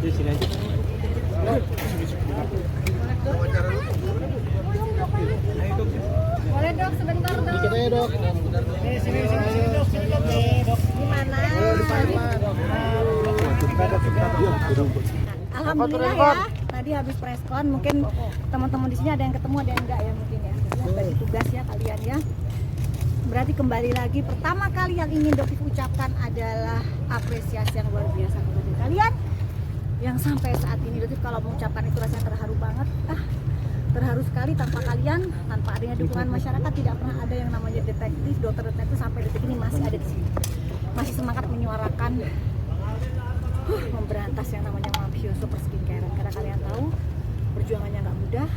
Di sini aja. Boleh dok, sebentar dok. Dikit aja dok. Sini dok, gimana? Alhamdulillah ya, tadi habis preskon mungkin teman-teman di sini ada yang ketemu ada yang enggak ya mungkin ya. Bagi tugas ya kalian ya. Berarti kembali lagi pertama kali yang ingin Doktif ucapkan adalah apresiasi yang luar biasa kepada kalian yang sampai saat ini Doktif kalau mengucapkan itu rasanya terharu banget. Terharu sekali tanpa kalian, tanpa adanya dukungan masyarakat tidak pernah ada yang namanya detektif, dokter detektif sampai detik ini masih ada di sini. Masih semangat menyuarakan memberantas yang namanya mafia super skincare. Karena kalian tahu perjuangannya nggak mudah,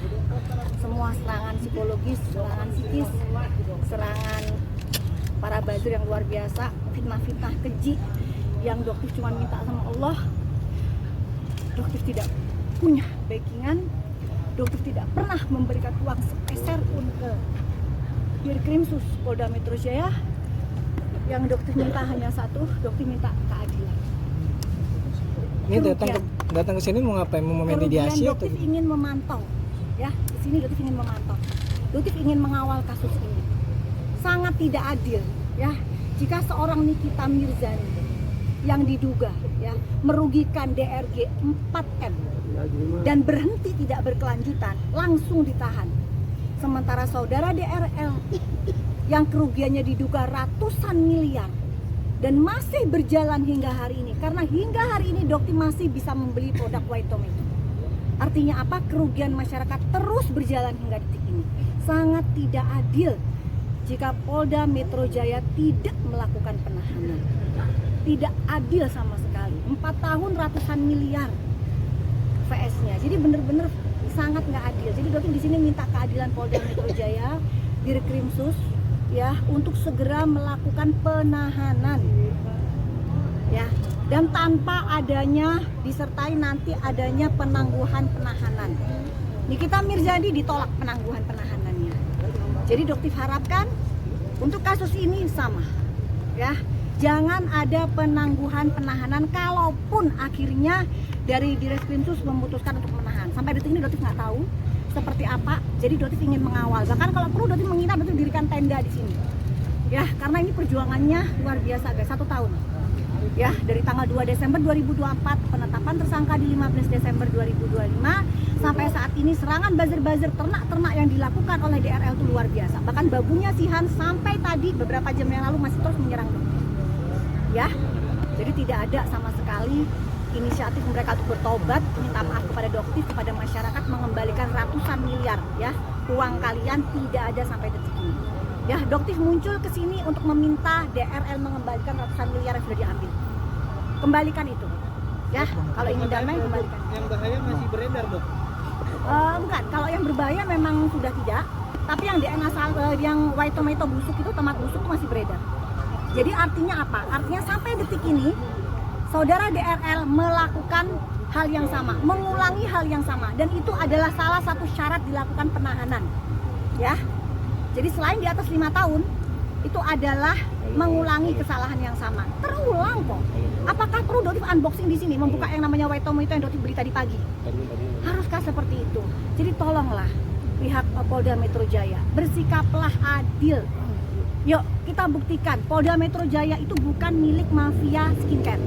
semua serangan psikologis, serangan psikis, serangan para buzzer yang luar biasa, fitnah-fitnah keji yang Doktif cuma minta sama Allah. Doktif tidak punya backingan, Doktif tidak pernah memberikan uang sepeser pun ke Dirkrimsus Polda Metro Jaya. Yang Doktif minta hanya satu, Doktif minta keadilan. Ini datang ke sini mau ngapain? Mau memediasi atau? Doktif ingin memantau, ya. Di sini Doktif ingin memantau. Doktif ingin mengawal kasus ini. Sangat tidak adil, ya. Jika seorang Nikita Mirzani yang diduga, ya, merugikan DRG 4M dan berhenti tidak berkelanjutan, langsung ditahan. Sementara saudara DRL yang kerugiannya diduga ratusan miliar dan masih berjalan hingga hari ini, karena hingga hari ini Doktif masih bisa membeli produk White Tomato. Artinya apa? Kerugian masyarakat terus berjalan hingga detik ini. Sangat tidak adil jika Polda Metro Jaya tidak melakukan penahanan. Tidak adil sama sekali. 4 tahun ratusan miliar VS-nya. Jadi benar-benar sangat nggak adil. Jadi Doktif di sini minta keadilan Polda Metro Jaya, Dirkrimsus, ya, untuk segera melakukan penahanan, ya, dan tanpa adanya disertai nanti adanya penangguhan penahanan. Nikita Mirzani ditolak penangguhan penahanannya. Jadi Doktif harapkan untuk kasus ini sama, ya, jangan ada penangguhan penahanan kalaupun akhirnya dari Dirkrimsus memutuskan untuk menahan. Sampai detik ini Doktif nggak tahu seperti apa. Jadi Doktif ingin mengawal. Bahkan kalau perlu Doktif menginap, Doktif dirikan tenda di sini. Ya, karena ini perjuangannya luar biasa guys, 1 tahun. Ya, dari tanggal 2 Desember 2024 penetapan tersangka di 15 Desember 2025 sampai saat ini serangan buzzer-buzzer ternak-ternak yang dilakukan oleh DRL itu luar biasa. Bahkan babunya Sihan sampai tadi beberapa jam yang lalu masih terus menyerang Doktif. Ya. Jadi tidak ada sama sekali inisiatif mereka untuk bertobat, minta maaf kepada Doktif, kepada masyarakat, mengembalikan ratusan miliar, ya, uang kalian tidak ada sampai detik ini. Ya, Doktif muncul ke sini untuk meminta DRL mengembalikan ratusan miliar yang sudah diambil. Kembalikan itu, ya. Kalau ingin damai, kembalikan. Yang bahaya masih beredar, Dok? Bukan, kalau yang berbahaya memang sudah tidak. Tapi yang DNA yang White Tomato busuk itu, tomat busuk itu masih beredar. Jadi artinya apa? Artinya sampai detik ini saudara DRL melakukan hal yang sama, mengulangi hal yang sama, dan itu adalah salah satu syarat dilakukan penahanan, ya. Jadi selain di atas 5 tahun, itu adalah mengulangi kesalahan yang sama. Terulang kok. Apakah perlu Doktif unboxing di sini, membuka yang namanya White Tomato yang Doktif beli tadi pagi? Haruskah seperti itu? Jadi tolonglah pihak Polda Metro Jaya, bersikaplah adil. Yuk kita buktikan Polda Metro Jaya itu bukan milik mafia skincare.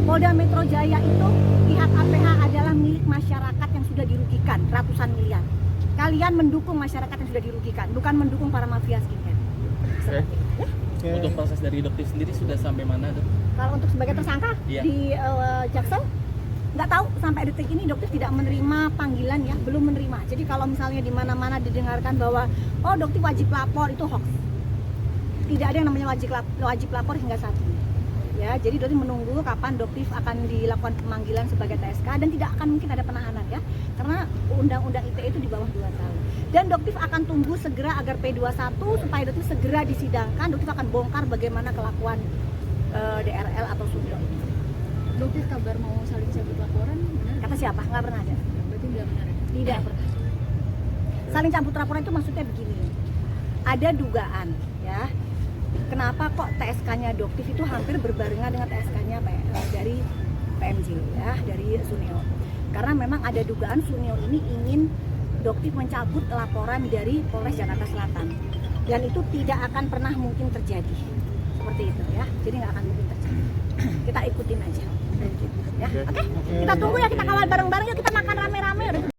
Polda Metro Jaya itu pihak APH adalah milik masyarakat yang sudah dirugikan ratusan miliar. Kalian mendukung masyarakat yang sudah dirugikan, bukan mendukung para mafia skincare. Ya. Untuk proses dari Doktif sendiri sudah sampai mana, Dok? Kalau untuk sebagai tersangka di Jaksel, nggak tahu sampai detik ini Doktif tidak menerima panggilan, ya, belum menerima. Jadi kalau misalnya di mana-mana didengarkan bahwa oh Doktif wajib lapor, itu hoax. Tidak ada yang namanya wajib lapor hingga saat ini. Ya, jadi Doktif menunggu kapan Doktif akan dilakukan pemanggilan sebagai TSK dan tidak akan mungkin ada penahanan, ya. Karena undang-undang ITE itu di bawah 2 tahun. Dan Doktif akan tunggu segera agar P21 supaya Doktif segera disidangkan. Doktif akan bongkar bagaimana kelakuan DRL atau Sundo. Doktif kabar mau saling cabut laporan, benar? Kata siapa? Nggak pernah ada. Berarti nggak benar ya? Tidak pernah. Saling cabut laporan itu maksudnya begini. Ada dugaan, ya. Kenapa kok TSK-nya Doktif itu hampir berbarengan dengan TSK-nya dari PMJ ya, dari Suneo. Karena memang ada dugaan Suneo ini ingin Doktif mencabut laporan dari Polres Jakarta Selatan, dan itu tidak akan pernah mungkin terjadi seperti itu ya. Jadi nggak akan mungkin terjadi. Kita ikutin aja. Ya, oke. Kita tunggu ya, kita kawal bareng-bareng, yuk kita makan rame-rame.